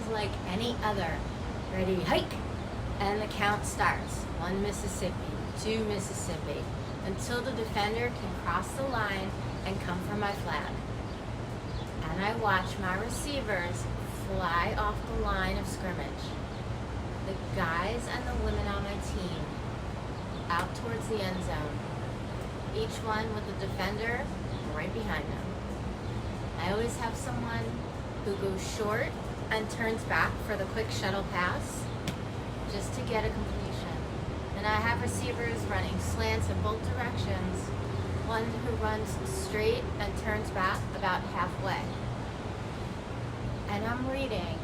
like any other. Ready, hike! And the count starts. 1 Mississippi, 2 Mississippi, until the defender can cross the line and come for my flag. And I watch my receivers fly off the line of scrimmage. The guys and the women on my team out towards the end zone, each one with the defender right behind them. I always have someone who goes short and turns back for the quick shuttle pass just to get a completion. And I have receivers running slants in both directions, one who runs straight and turns back about halfway. And I'm reading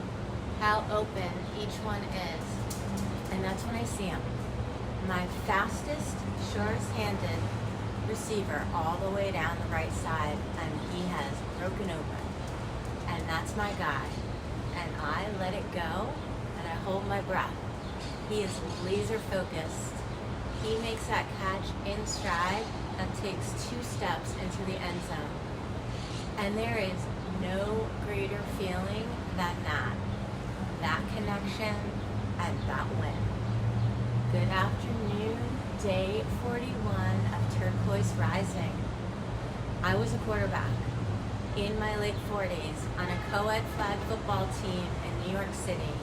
how open each one is. And that's when I see him. My fastest, surest-handed receiver all the way down the right side, and he has broken open. And that's my guy. And I let it go, and I hold my breath. He is laser focused. He makes that catch in stride and takes 2 steps into the end zone. And there is no greater feeling than that connection and that win. Good afternoon, day 41 of Turquoise Rising. I was a quarterback in my late 40s on a Coed flag football team in New York City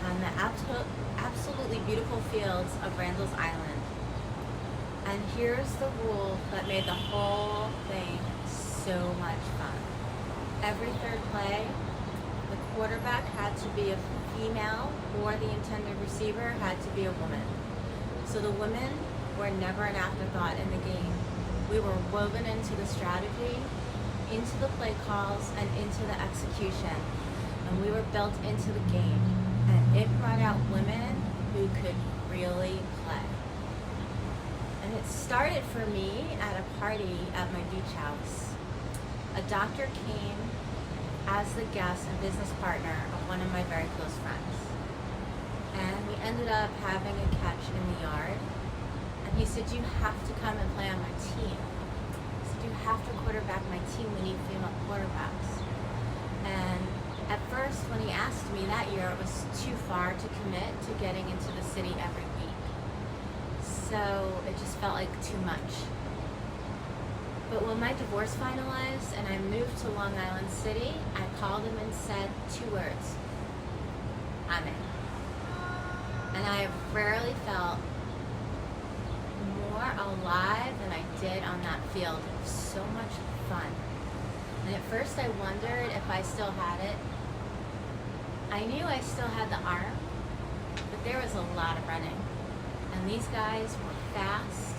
on the absolutely beautiful fields of Randall's Island. And here's the rule that made the whole thing so much fun. Every third play, the quarterback had to be a female or the intended receiver had to be a woman. So the women were never an afterthought in the game. We were woven into the strategy, into the play calls, and into the execution. And we were built into the game. And it brought out women who could really play. And it started for me at a party at my beach house. A doctor came as the guest and business partner of one of my very close friends. And we ended up having a catch in the yard. And he said, you have to come and play on my team. He said, you have to quarterback my team. We need female quarterbacks. And at first, when he asked me that year, it was too far to commit to getting into the city every week. So it just felt like too much. But when my divorce finalized and I moved to Long Island City, I called him and said 2 words: I'm in. And I rarely felt more alive than I did on that field. It was so much fun. And at first I wondered if I still had it. I knew I still had the arm, but there was a lot of running. And these guys were fast,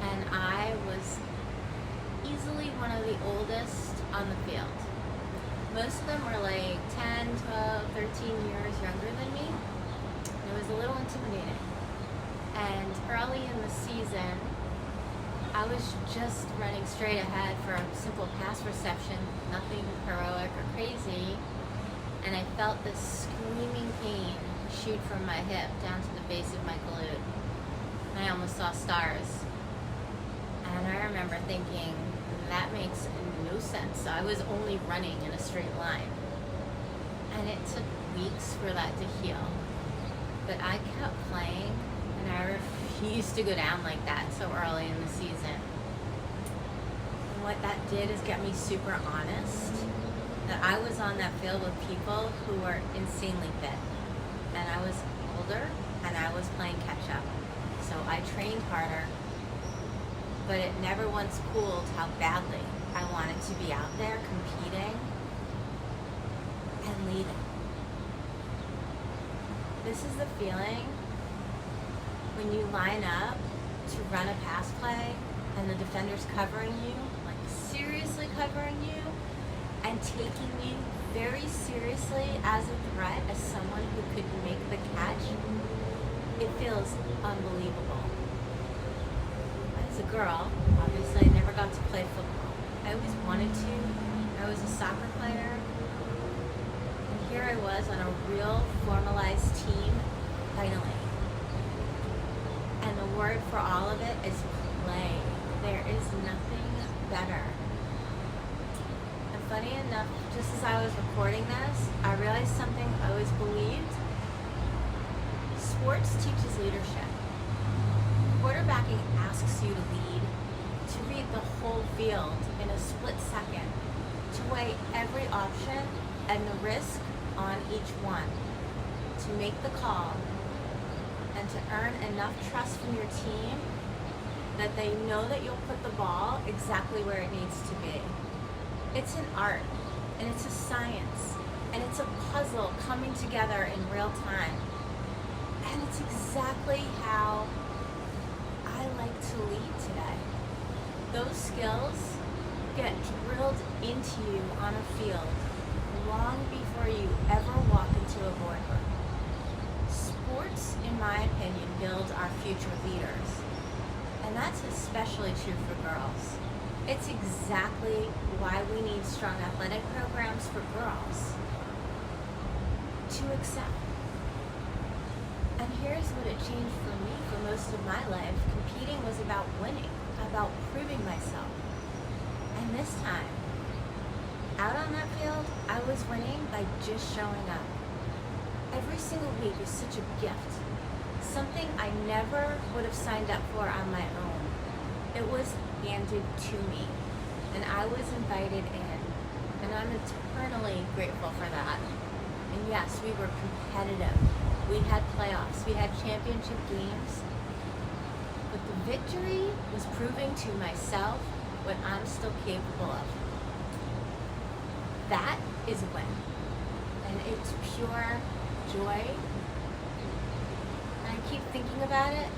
and I was easily one of the oldest on the field. Most of them were like 10, 12, 13 years younger than me. It was a little intimidating. And early in the season, I was just running straight ahead for a simple pass reception, nothing heroic or crazy. And I felt this screaming pain shoot from my hip down to the base of my glute. And I almost saw stars. And I remember thinking, that makes no sense. I was only running in a straight line. And it took weeks for that to heal. But I kept playing, and I refused to go down like that so early in the season. And what that did is get me super honest that I was on that field with people who were insanely fit. And I was older, and I was playing catch up. So I trained harder, but it never once cooled how badly I wanted to be out there competing and leading. This is the feeling when you line up to run a pass play and the defender's covering you, like seriously covering you, and taking you very seriously as a threat, as someone who could make the catch. It feels unbelievable. As a girl, obviously I never got to play football. I always wanted to. I was a soccer player. And here I was on a real formalized team, finally. And the word for all of it is play. There is nothing better. And funny enough, just as I was recording this, I realized something I always believed. Sports teaches leadership. Quarterbacking asks you to lead, to read the whole field in a split second, to weigh every option and the risk on each one, to make the call, and to earn enough trust from your team that they know that you'll put the ball exactly where it needs to be. It's an art, and it's a science, and it's a puzzle coming together in real time. And it's exactly how I like to lead today. Those skills get drilled into you on a field long before you ever walk into a boardroom. Sports, in my opinion, build our future leaders. And that's especially true for girls. It's exactly why we need strong athletic programs for girls to excel. And here's what it changed for me for most of my life. Competing was about winning, about proving myself. And this time, out on that field, I was winning by just showing up. Every single week is such a gift. Something I never would have signed up for on my own. It was handed to me, and I was invited in, and I'm eternally grateful for that. And yes, we were competitive. We had playoffs, we had championship games, but the victory was proving to myself what I'm still capable of. That is a win, and it's pure joy. And I keep thinking about it,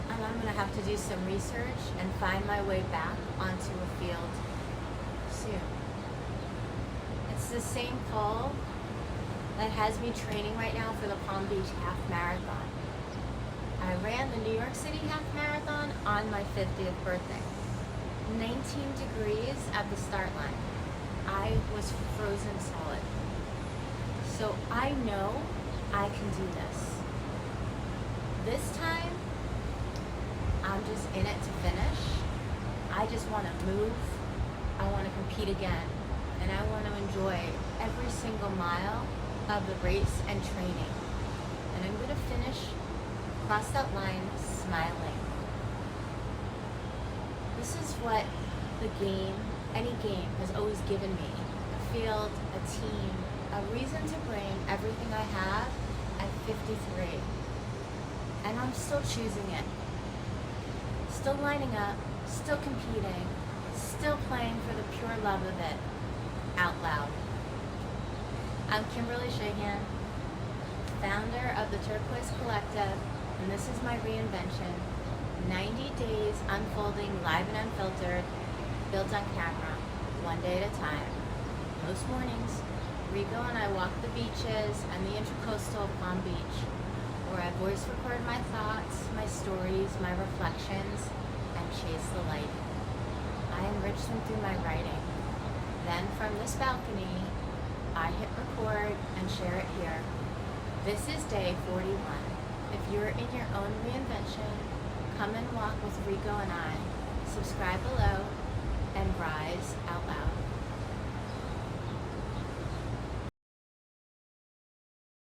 and I'm gonna have to do some research and find my way back onto a field soon. It's the same pole that has me training right now for the Palm Beach Half Marathon. I ran the New York City Half Marathon on my 50th birthday. 19 degrees at the start line. I was frozen solid. So I know I can do this. This time, I'm just in it to finish. I just want to move. I want to compete again. And I want to enjoy every single mile of the race and training. And I'm going to finish across that line smiling. This is what the game, any game, has always given me. A field, a team, a reason to bring everything I have at 53. And I'm still choosing it. Still lining up, still competing, still playing for the pure love of it, out loud. I'm Kimberly Sheahan, founder of the Turquoise Collective, and this is my Reinvention. 90 days unfolding live and unfiltered, built on camera, one day at a time. Most mornings, Rico and I walk the beaches and the Intracoastal of Palm Beach, where I voice record my thoughts, my stories, my reflections, and chase the light. I enrich them through my writing. Then from this balcony, I hit record and share it here. This is day 41. If you're in your own reinvention, come and walk with Rico and I. Subscribe below and rise out loud.